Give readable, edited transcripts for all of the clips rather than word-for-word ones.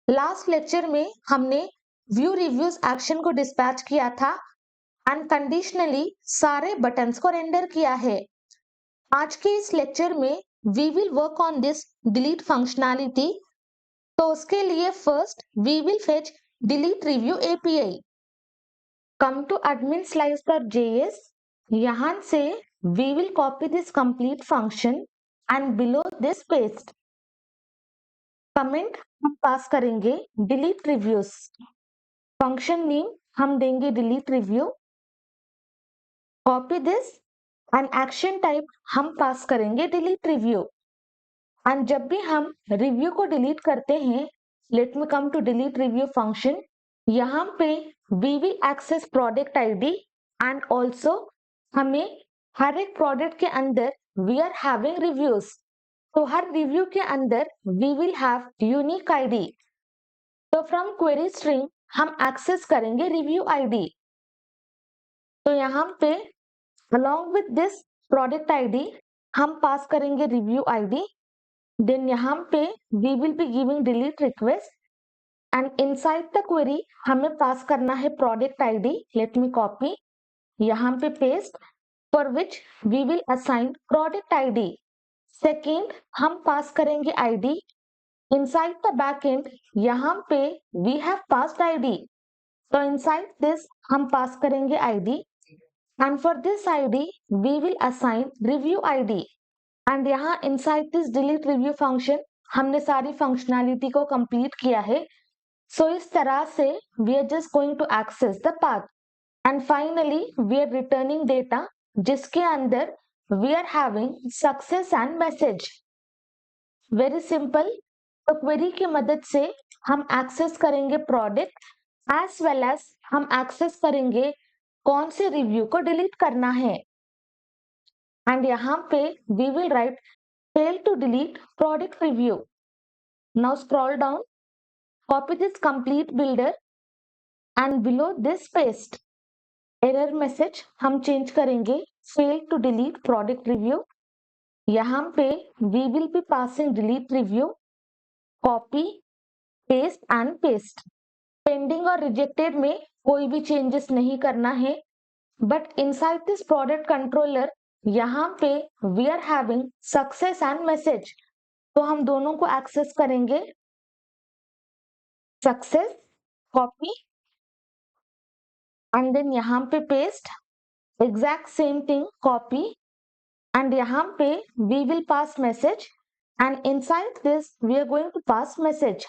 Last lecture में हमने view reviews action को डिस्पैच किया था एंड कंडीशनली सारे बटन्स को रेंडर किया है। आज के इस लेक्चर में we will work on this delete functionality. तो उसके लिए first we will fetch delete review API. Come to admin slice.js। यहाँ से we will copy this complete function and below this paste। Comment हम पास करेंगे delete reviews। Function name हम देंगे delete review। Copy this and action type हम pass करेंगे delete review। And जब भी हम रिव्यू को डिलीट करते हैं, let me come to delete review function. यहाँ पे we will access product ID and also हमें हर एक प्रोडक्ट के अंदर वी आर हैविंग रिव्यूज। तो हर रिव्यू के अंदर we will have unique ID. तो फ्रॉम क्वेरी स्ट्रिंग हम एक्सेस करेंगे रिव्यू आईडी। तो यहाँ पे along with this product ID हम पास करेंगे रिव्यू आईडी। देन यहाँ पे we will be giving delete request and inside the query हमें पास करना है product ID। Let me copy, यहाँ पे paste, for which we will assign product ID। Second हम पास करेंगे ID। Inside the backend यहाँ पे we have passed ID। तो inside this हम पास करेंगे ID and for this ID we will assign review ID। And यहाँ inside this delete review function हमने सारी फंक्शनैलिटी को कंप्लीट किया है। सो इस तरह से we are just going to access the path and finally we are returning data जिसके अंदर we are having success and message. Very simple. तो क्वेरी की मदद से हम एक्सेस करेंगे प्रोडक्ट एज वेल एज हम एक्सेस करेंगे कौन से रिव्यू को डिलीट करना है। एंड यहाँ पे we will write fail to delete product review। Now scroll down, copy this complete builder and below this paste। Error message हम change करेंगे fail to delete product review। यहाँ पे we will be passing delete review, copy, paste and paste। Pending और rejected में कोई भी changes नहीं करना है, but inside this product controller यहाँ पे we are having success and message। तो हम दोनों को एक्सेस करेंगे। सक्सेस कॉपी एंड देन यहाँ पे paste, exact same thing copy and यहाँ पे we will pass message and inside this we are going to pass message।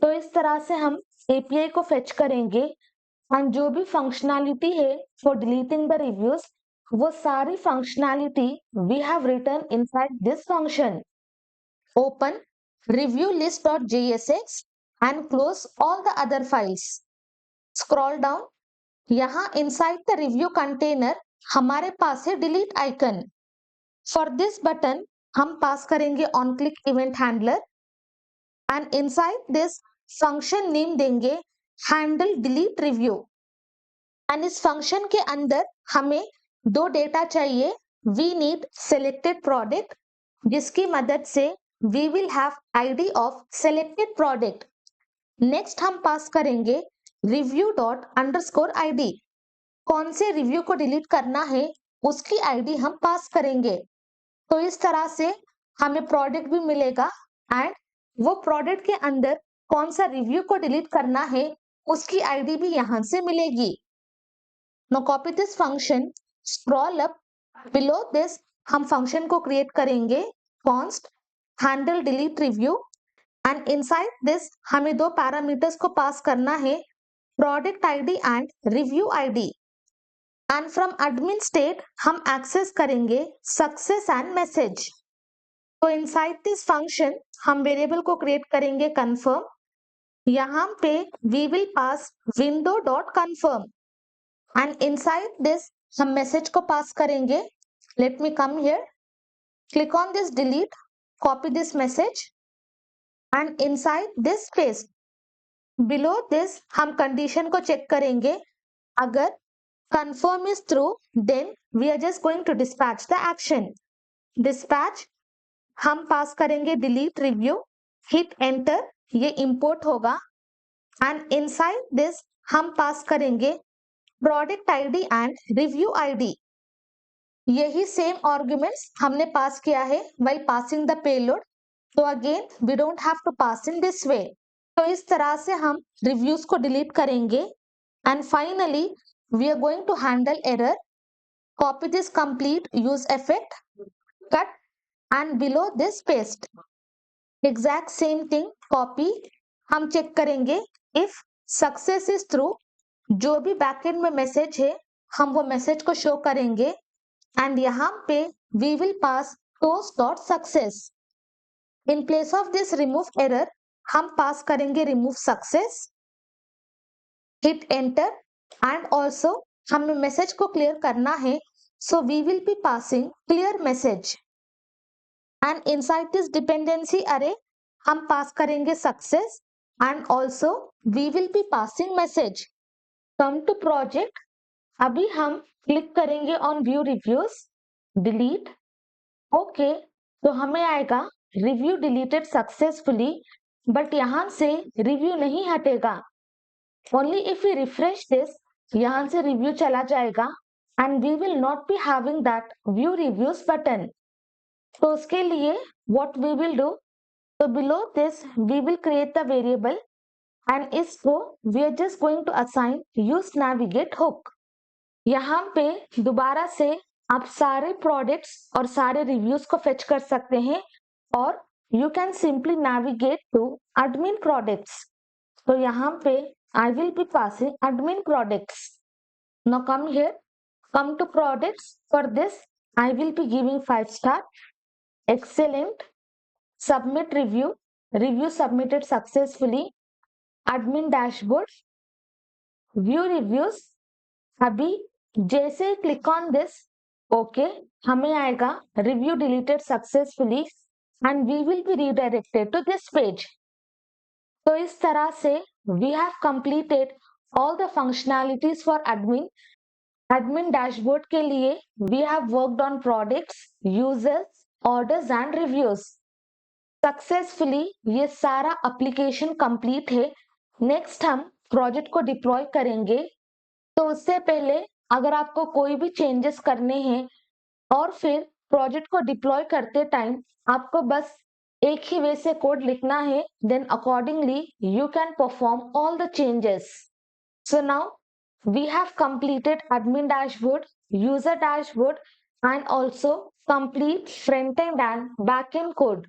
तो इस तरह से हम API को फेच करेंगे एंड जो भी फंक्शनैलिटी है फॉर डिलीटिंग द रिव्यूज वो सारी functionality we have written inside this function. Open review list.jsx and close all the other files। Scroll down, यहाँ inside the review container हमारे पास है delete icon। For this button हम pass करेंगे on click event handler and inside this function name देंगे handle delete review। And इस function के अंदर हमें दो डेटा चाहिए। वी नीड selected product जिसकी मदद से we will have ID of selected product। Next हम पास करेंगे review._id। कौन से रिव्यू को डिलीट करना है उसकी आईडी हम पास करेंगे। तो इस तरह से हमें प्रोडक्ट भी मिलेगा एंड वो प्रोडक्ट के अंदर कौन सा रिव्यू को डिलीट करना है उसकी आईडी भी यहां से मिलेगी। Now copy this function, scroll up, below this हम function को create करेंगे const handle delete review and inside this हमें दो parameters को pass करना है product ID and review ID and from admin state हम access करेंगे success and message। तो inside this function हम variable को create करेंगे confirm। यहाँ पे we will pass window.confirm and inside this हम मैसेज को पास करेंगे। Let me come here, click on this delete, copy this message and inside this space below this हम condition को चेक करेंगे। अगर confirm is true then we are just going to dispatch the action। dispatch हम pass करेंगे delete review, hit enter, ये import होगा and inside this हम pass करेंगे product ID and review ID. यही सेम आर्गुमेंट्स हमने पास किया है व्हाइल पासिंग द पेलोड, तो again we don't have to pass in this way. तो इस तरह से हम रिव्यूज को डिलीट करेंगे and finally we are going to handle error, copy this complete, use effect, cut and below this paste. Exact same thing copy, हम check करेंगे if success is true, जो भी बैकएंड में मैसेज है हम वो मैसेज को शो करेंगे एंड यहाँ पे we will pass toast dot success. In place of this remove error हम पास करेंगे remove success, hit enter and also हमें मैसेज को क्लियर करना है, so we will be passing clear message and inside this dependency array हम pass करेंगे success and also we will be passing message. Come to project, अभी हम click करेंगे on view reviews, delete, okay, तो हमें आएगा रिव्यू डिलीटेड सक्सेसफुली, बट यहाँ से रिव्यू नहीं हटेगा, only if we refresh this यहाँ से रिव्यू चला जाएगा and we will not be having that view reviews button. तो उसके लिए व्हाट वी विल डू, तो below this we will create the variable and इसको we are just going to assign use navigate hook. यहाँ पे दोबारा से आप सारे प्रोडक्ट्स और सारे रिव्यूज को फेच कर सकते हैं और you can simply navigate to admin products. तो यहाँ पे I will be passing admin products. Now come here, come to products, for this I will be giving 5 star, excellent, submit review, review submitted successfully, admin dashboard, view reviews। अभी जैसे click on this okay हमें आएगा review deleted successfully and we will be redirected to this page. तो इस तरह से we have completed all the functionalities for admin. Admin dashboard के लिए we have worked on products, users, orders and reviews. Successfully ये सारा application complete है। Next हम प्रोजेक्ट को डिप्लॉय करेंगे, तो उससे पहले अगर आपको कोई भी चेंजेस करने हैं और फिर प्रोजेक्ट को डिप्लॉय करते टाइम आपको बस एक ही वे से कोड लिखना है, then accordingly you can perform all the changes. So now we have completed admin dashboard, user dashboard and also complete front end and back end code.